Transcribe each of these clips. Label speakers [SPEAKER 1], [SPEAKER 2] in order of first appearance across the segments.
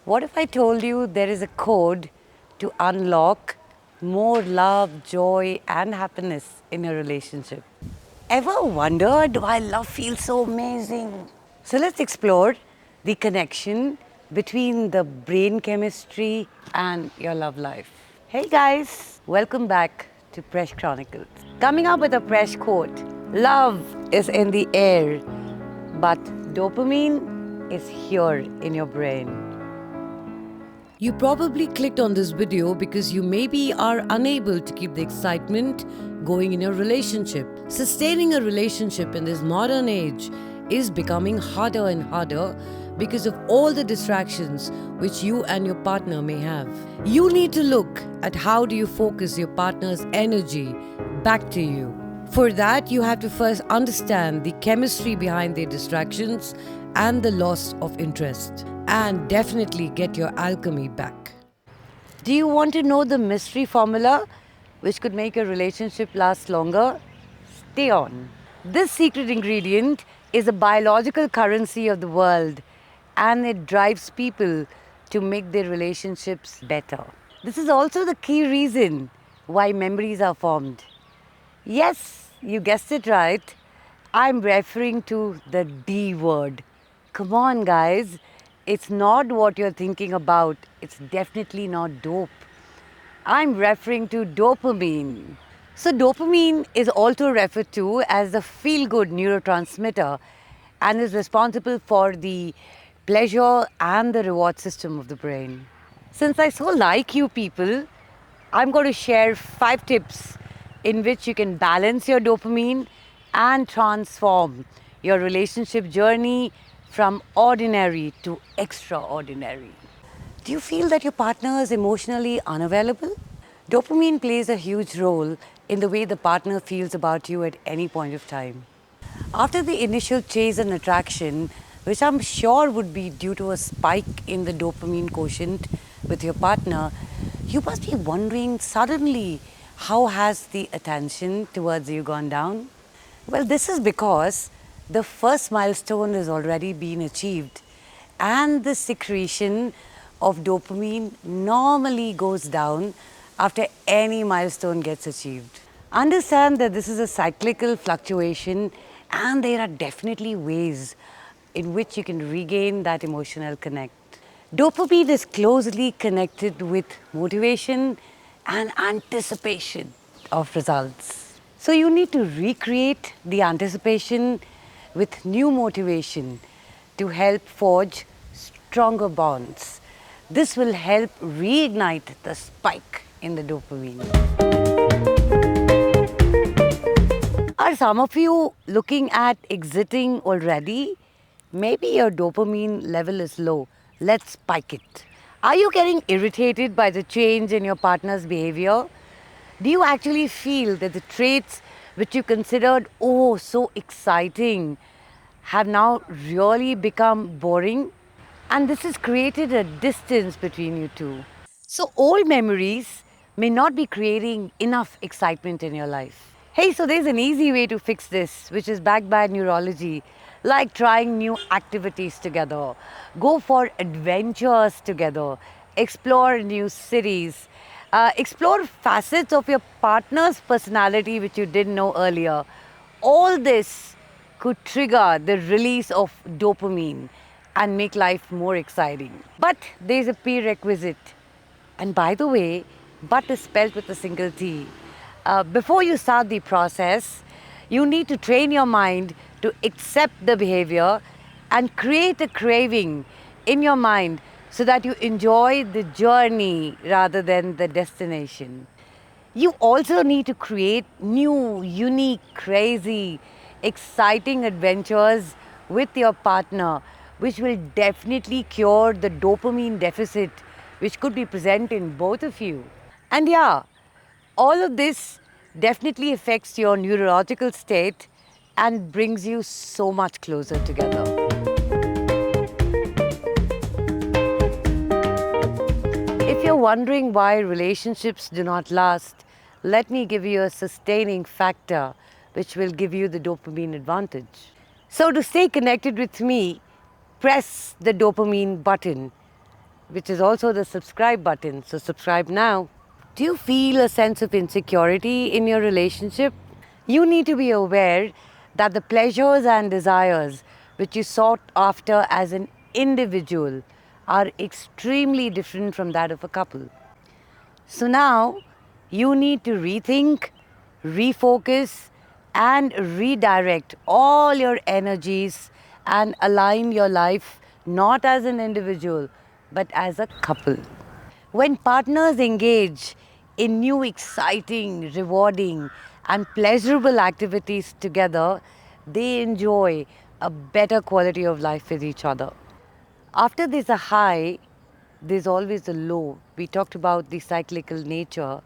[SPEAKER 1] What if I told you there is a code to unlock more love, joy, and happiness in your relationship? Ever wondered why love feels so amazing? So let's explore the connection between the brain chemistry and your love life. Hey guys, welcome back to PreSh Chronicles. Coming up with a PreSh quote: love is in the air, but dopamine is here in your brain. You probably clicked on this video because you maybe are unable to keep the excitement going in your relationship. Sustaining a relationship in this modern age is becoming harder and harder because of all the distractions which you and your partner may have. You need to look at how do you focus your partner's energy back to you. For that, you have to first understand the chemistry behind their distractions and the loss of interest, and definitely get your alchemy back. Do you want to know the mystery formula which could make your relationship last longer? Stay on. This secret ingredient is a biological currency of the world, and it drives people to make their relationships better. This is also the key reason why memories are formed. Yes, you guessed it right. I'm referring to the D word. Come on, guys. It's not what you're thinking about. It's definitely not dope. I'm referring to dopamine. So, dopamine is also referred to as the feel-good neurotransmitter and is responsible for the pleasure and the reward system of the brain. Since I so like you people, I'm going to share 5 tips in which you can balance your dopamine and transform your relationship journey from ordinary to extraordinary. Do you feel that your partner is emotionally unavailable? Dopamine plays a huge role in the way the partner feels about you at any point of time. After the initial chase and attraction, which I'm sure would be due to a spike in the dopamine quotient with your partner, you must be wondering suddenly, how has the attention towards you gone down? Well, this is because the first milestone has already been achieved, and the secretion of dopamine normally goes down after any milestone gets achieved. Understand that this is a cyclical fluctuation, and there are definitely ways in which you can regain that emotional connect. Dopamine is closely connected with motivation and anticipation of results. So you need to recreate the anticipation with new motivation to help forge stronger bonds. This will help reignite the spike in the dopamine. Are some of you looking at exiting already? Maybe your dopamine level is low. Let's spike it. Are you getting irritated by the change in your partner's behavior? Do you actually feel that the traits which you considered, oh, so exciting, have now really become boring? And this has created a distance between you two. So old memories may not be creating enough excitement in your life. Hey, so there's an easy way to fix this, which is backed by neurology, like trying new activities together, go for adventures together, explore new cities, explore facets of your partner's personality which you didn't know earlier. All this could trigger the release of dopamine and make life more exciting. But there's a prerequisite. And by the way, but is spelled with a single T. Before you start the process, you need to train your mind to accept the behavior and create a craving in your mind so that you enjoy the journey rather than the destination. You also need to create new, unique, crazy, exciting adventures with your partner, which will definitely cure the dopamine deficit which could be present in both of you. And yeah, all of this definitely affects your neurological state and brings you so much closer together. If you're wondering why relationships do not last, let me give you a sustaining factor which will give you the dopamine advantage. So to stay connected with me, press the dopamine button which is also the subscribe button. So subscribe now. Do you feel a sense of insecurity in your relationship? You need to be aware that the pleasures and desires which you sought after as an individual are extremely different from that of a couple. So now you need to rethink, refocus, and redirect all your energies and align your life not as an individual but as a couple. When partners engage in new, exciting, rewarding, and pleasurable activities together, they enjoy a better quality of life with each other. After there's a high, there's always a low. We talked about the cyclical nature.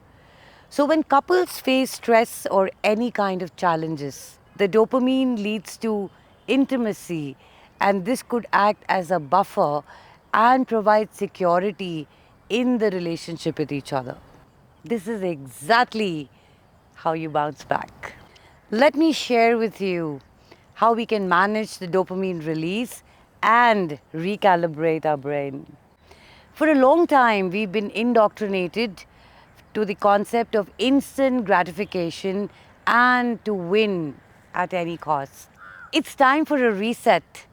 [SPEAKER 1] So when couples face stress or any kind of challenges, the dopamine leads to intimacy, and this could act as a buffer and provide security in the relationship with each other. This is exactly how you bounce back. Let me share with you how we can manage the dopamine release and recalibrate our brain. For a long time, we've been indoctrinated to the concept of instant gratification and to win at any cost. It's time for a reset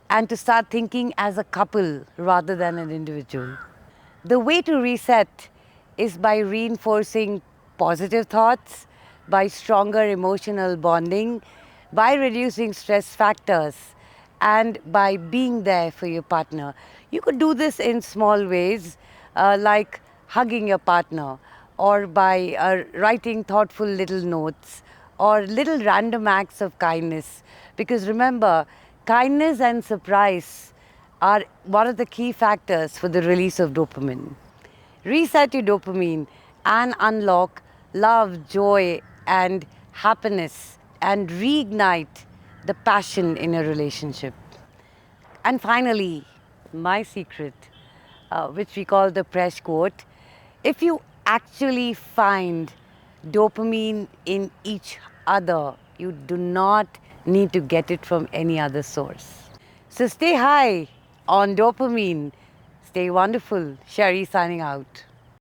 [SPEAKER 1] and to start thinking as a couple rather than an individual. The way to reset is by reinforcing positive thoughts, by stronger emotional bonding, by reducing stress factors, and by being there for your partner. You could do this in small ways, like hugging your partner, or by writing thoughtful little notes, or little random acts of kindness. Because remember, kindness and surprise are one of the key factors for the release of dopamine. Reset your dopamine and unlock love, joy, and happiness, and reignite the passion in a relationship. And finally, my secret, which we call the PreSh quote: if you actually find dopamine in each other, you do not need to get it from any other source. So stay high on dopamine. Stay wonderful. Sherry signing out.